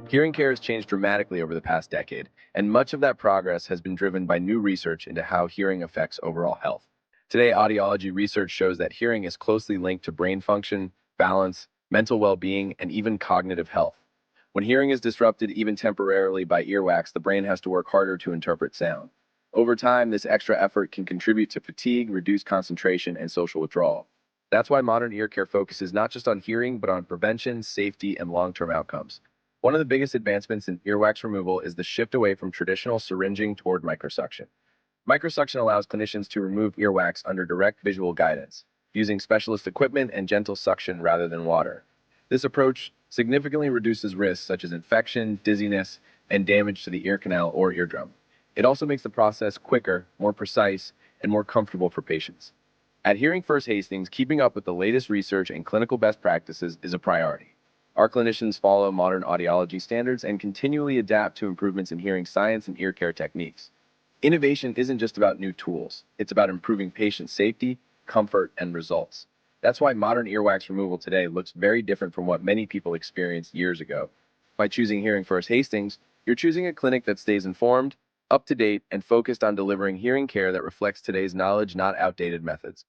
Hearing care has changed dramatically over the past decade, and much of that progress has been driven by new research into how hearing affects overall health. Today, audiology research shows that hearing is closely linked to brain function, balance, mental well being, and even cognitive health. When hearing is disrupted, even temporarily, by earwax, the brain has to work harder to interpret sound. Over time, this extra effort can contribute to fatigue, reduced concentration, and social withdrawal. That's why modern ear care focuses not just on hearing, but on prevention, safety, and long term outcomes. One of the biggest advancements in earwax removal is the shift away from traditional syringing toward microsuction. Microsuction allows clinicians to remove earwax under direct visual guidance, using specialist equipment and gentle suction rather than water. This approach significantly reduces risks such as infection, dizziness, and damage to the ear canal or eardrum. It also makes the process quicker, more precise, and more comfortable for patients. At Hearing First Hastings, keeping up with the latest research and clinical best practices is a priority. Our clinicians follow modern audiology standards and continually adapt to improvements in hearing science and ear care techniques. Innovation isn't just about new tools, it's about improving patient safety, comfort, and results. That's why modern earwax removal today looks very different from what many people experienced years ago. By choosing Hearing First Hastings, you're choosing a clinic that stays informed, up to date, and focused on delivering hearing care that reflects today's knowledge, not outdated methods.